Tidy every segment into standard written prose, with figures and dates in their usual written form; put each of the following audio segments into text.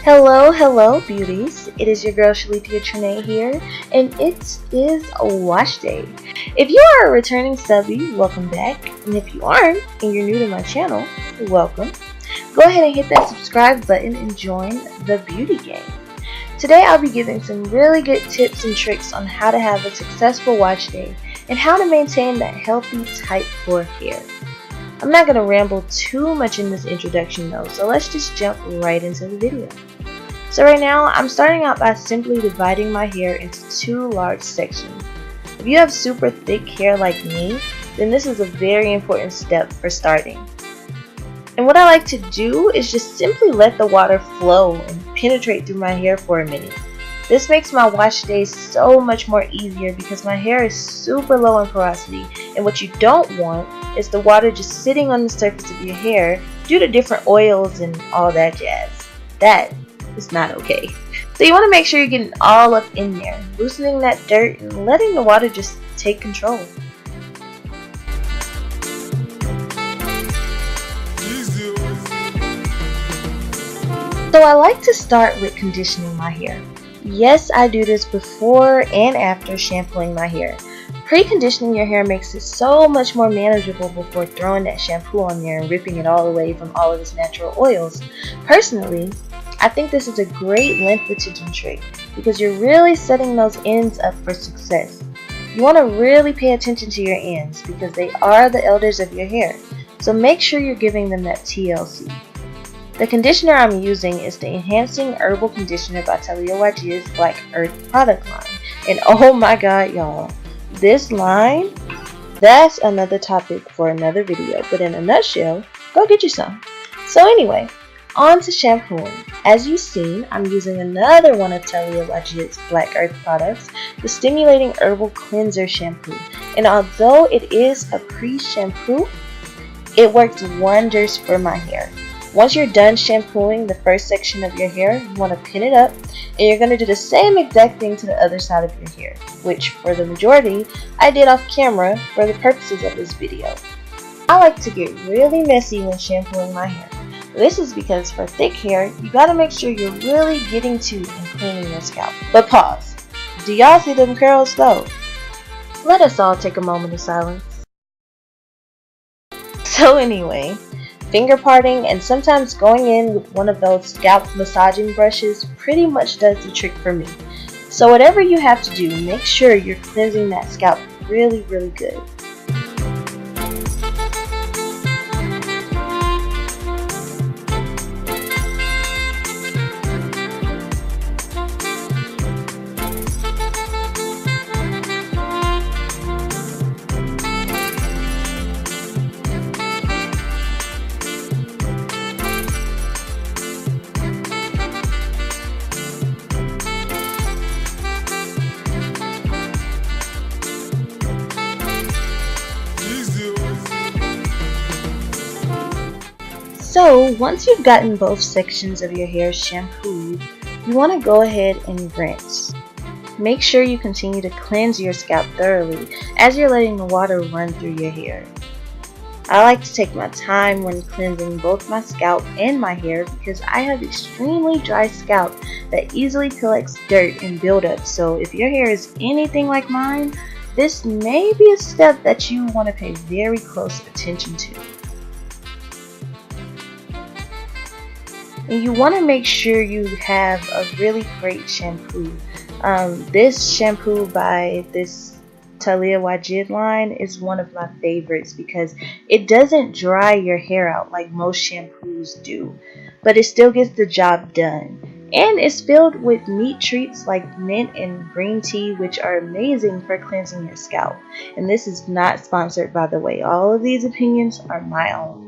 Hello beauties, it is your girl ShelethiaTreNae here, and it is a wash day. If you are a returning subby, welcome back, and if you aren't, and you're new to my channel, welcome. Go ahead and hit that subscribe button and join the beauty game. Today I'll be giving some really good tips and tricks on how to have a successful wash day, and how to maintain that healthy, tight core hair. I'm not going to ramble too much in this introduction though, so let's just jump right into the video. So right now, I'm starting out by simply dividing my hair into two large sections. If you have super thick hair like me, then this is a very important step for starting. And what I like to do is just simply let the water flow and penetrate through my hair for a minute. This makes my wash days so much more easier because my hair is super low in porosity, and what you don't want is the water just sitting on the surface of your hair due to different oils and all that jazz. That is not okay. So you want to make sure you're getting all up in there, loosening that dirt and letting the water just take control. So I like to start with conditioning my hair. Yes, I do this before and after shampooing my hair. Pre-conditioning your hair makes it so much more manageable before throwing that shampoo on there and ripping it all away from all of its natural oils. Personally, I think this is a great length retention trick because you're really setting those ends up for success. You want to really pay attention to your ends because they are the elders of your hair, so make sure you're giving them that TLC. The conditioner I'm using is the Enhancing Herbal Conditioner by Taliah Waajid's Black Earth product line. And oh my god y'all, this line, that's another topic for another video, but in a nutshell, go get you some. So anyway, on to shampooing. As you've seen, I'm using another one of Taliah Waajid's Black Earth products, the Stimulating Herbal Cleanser Shampoo. And although it is a pre-shampoo, it works wonders for my hair. Once you're done shampooing the first section of your hair, you want to pin it up, and you're going to do the same exact thing to the other side of your hair, which for the majority, I did off camera for the purposes of this video. I like to get really messy when shampooing my hair. This is because for thick hair, you gotta make sure you're really getting to and cleaning your scalp. But pause. Do y'all see them curls though? Let us all take a moment of silence. So anyway, finger parting and sometimes going in with one of those scalp massaging brushes pretty much does the trick for me. So whatever you have to do, make sure you're cleansing that scalp really good. So once you've gotten both sections of your hair shampooed, you want to go ahead and rinse. Make sure you continue to cleanse your scalp thoroughly as you're letting the water run through your hair. I like to take my time when cleansing both my scalp and my hair because I have extremely dry scalp that easily collects dirt and buildup, so if your hair is anything like mine, this may be a step that you want to pay very close attention to. And you want to make sure you have a really great shampoo. This shampoo by this Taliah Waajid line is one of my favorites because it doesn't dry your hair out like most shampoos do, but it still gets the job done. And it's filled with neat treats like mint and green tea, which are amazing for cleansing your scalp. And this is not sponsored, by the way. All of these opinions are my own.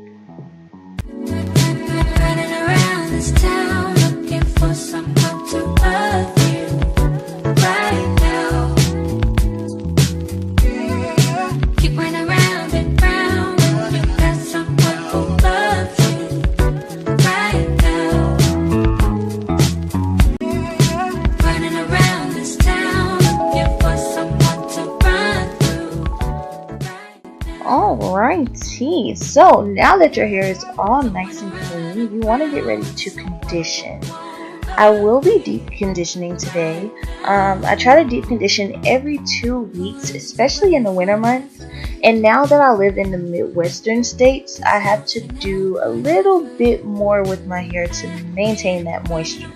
This town looking for someone to love you right now. Keep running around and round, and you got someone who loves you right now. Running around this town looking for someone to run through right now. Alrighty, so now that your hair is all nice and clean, you want to get ready to condition. I will be deep conditioning today. I try to deep condition every 2 weeks, especially in the winter months. And now that I live in the Midwestern states, I have to do a little bit more with my hair to maintain that moisture.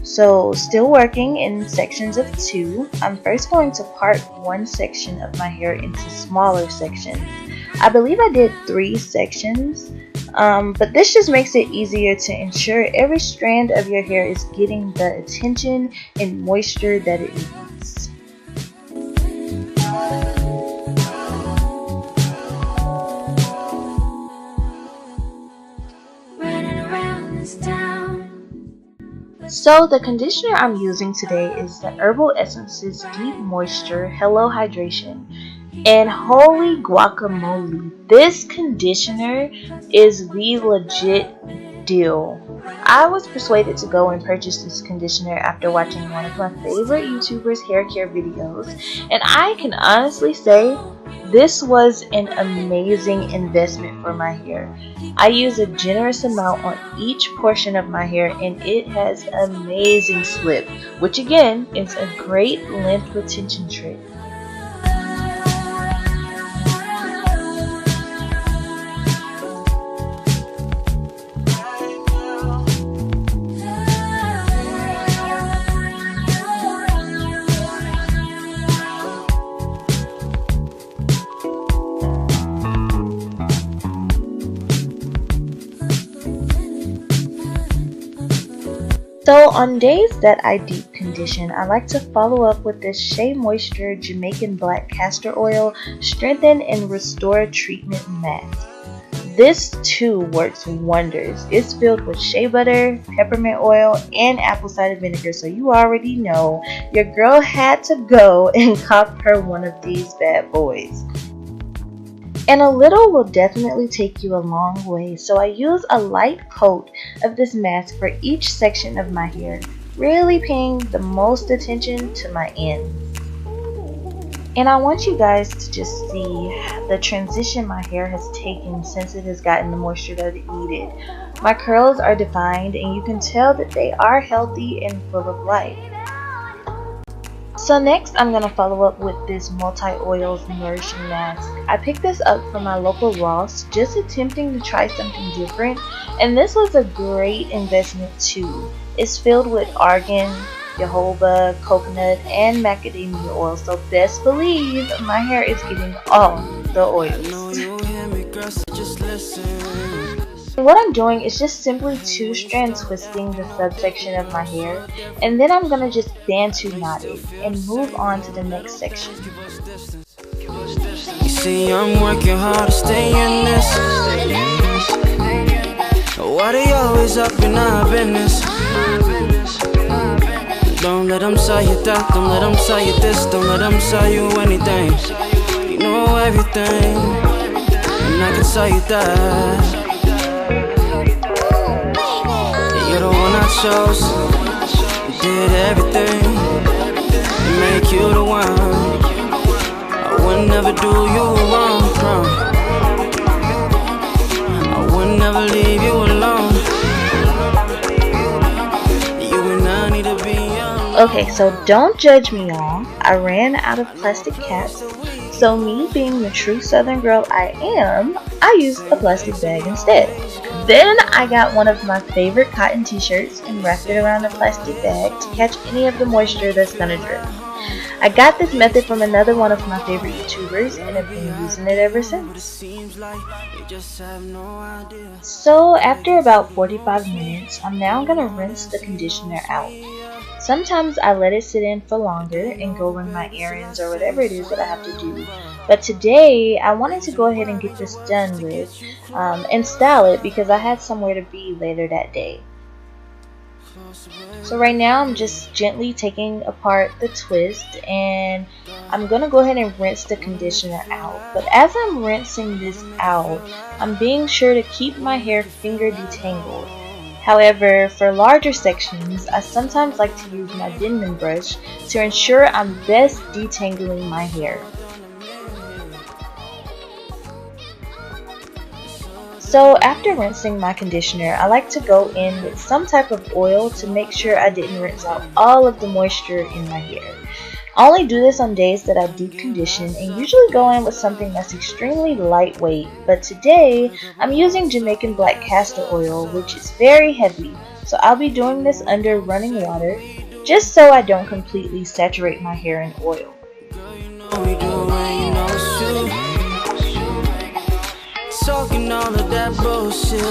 So, still working in sections of 2. I'm first going to part one section of my hair into smaller sections. I believe I did 3 sections, but this just makes it easier to ensure every strand of your hair is getting the attention and moisture that it needs. Running around this town. So the conditioner I'm using today is the Herbal Essences Deep Moisture Hello Hydration. And holy guacamole, this conditioner is the legit deal. I was persuaded to go and purchase this conditioner after watching one of my favorite YouTubers' hair care videos, and I can honestly say this was an amazing investment for my hair. I use a generous amount on each portion of my hair and it has amazing slip, which again is a great length retention trick. So on days that I deep condition, I like to follow up with this Shea Moisture Jamaican Black Castor Oil Strengthen and Restore Treatment Mask. This too works wonders. It's filled with shea butter, peppermint oil, and apple cider vinegar, so you already know your girl had to go and cop her one of these bad boys. And a little will definitely take you a long way, so I use a light coat of this mask for each section of my hair, really paying the most attention to my ends. And I want you guys to just see the transition my hair has taken since it has gotten the moisture that it needed. My curls are defined and you can tell that they are healthy and full of life. So next I'm going to follow up with this multi-oils nourishing mask. I picked this up from my local Ross, just attempting to try something different, and this was a great investment too. It's filled with argan, jojoba, coconut, and macadamia oil, so best believe my hair is getting all the oils. What I'm doing is just simply 2-strand twisting the subsection of my hair, and then I'm going to just bantu knot it and move on to the next section. You see, I'm working hard to stay in this. Why they always up in our business? Don't let them sell you that, don't let them sell you this, don't let them sell you anything. You know everything, and I can tell you that. You're the one I chose, you did everything to make you the one. I would never do you wrong, I would never leave you alone. You and I need to be alone. Okay, so don't judge me, y'all. I ran out of plastic caps, so me being the true Southern girl I am, I used a plastic bag instead. Then I got one of my favorite cotton t-shirts and wrapped it around a plastic bag to catch any of the moisture that's gonna drip. I got this method from another one of my favorite YouTubers and have been using it ever since. So after about 45 minutes, I'm now gonna rinse the conditioner out. Sometimes I let it sit in for longer and go run my errands or whatever it is that I have to do. But today, I wanted to go ahead and get this done with and style it because I had somewhere to be later that day. So right now, I'm just gently taking apart the twist and I'm going to go ahead and rinse the conditioner out. But as I'm rinsing this out, I'm being sure to keep my hair finger detangled. However, for larger sections, I sometimes like to use my Denman brush to ensure I'm best detangling my hair. So after rinsing my conditioner, I like to go in with some type of oil to make sure I didn't rinse out all of the moisture in my hair. I only do this on days that I deep condition and usually go in with something that's extremely lightweight, but today I'm using Jamaican black castor oil, which is very heavy, so I'll be doing this under running water just so I don't completely saturate my hair in oil. Talking all of that bullshit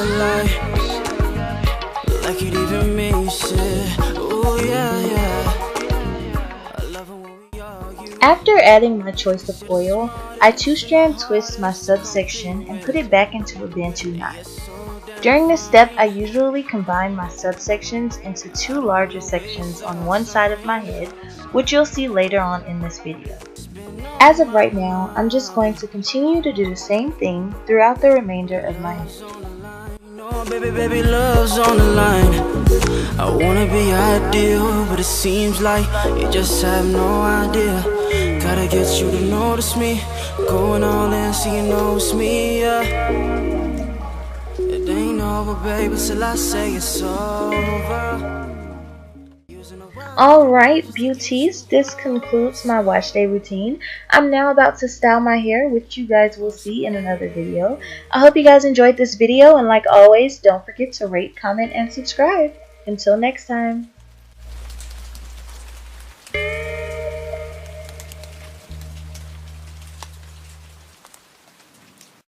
like it even means shit. Oh yeah. I love it when we argue. After adding my choice of oil, I 2-strand twist my subsection and put it back into a Bantu knot. During this step, I usually combine my subsections into 2 larger sections on one side of my head, which you'll see later on in this video. As of right now, I'm just going to continue to do the same thing throughout the remainder of my hair. No, baby, love's on the line. I wanna be ideal, but it seems like you just have no idea. Gotta get you to notice me, going all in so you know it's me, yeah. It ain't over, baby, till I say it's over. Alright beauties, this concludes my wash day routine. I'm now about to style my hair, which you guys will see in another video. I hope you guys enjoyed this video, and like always, don't forget to rate, comment, and subscribe. Until next time.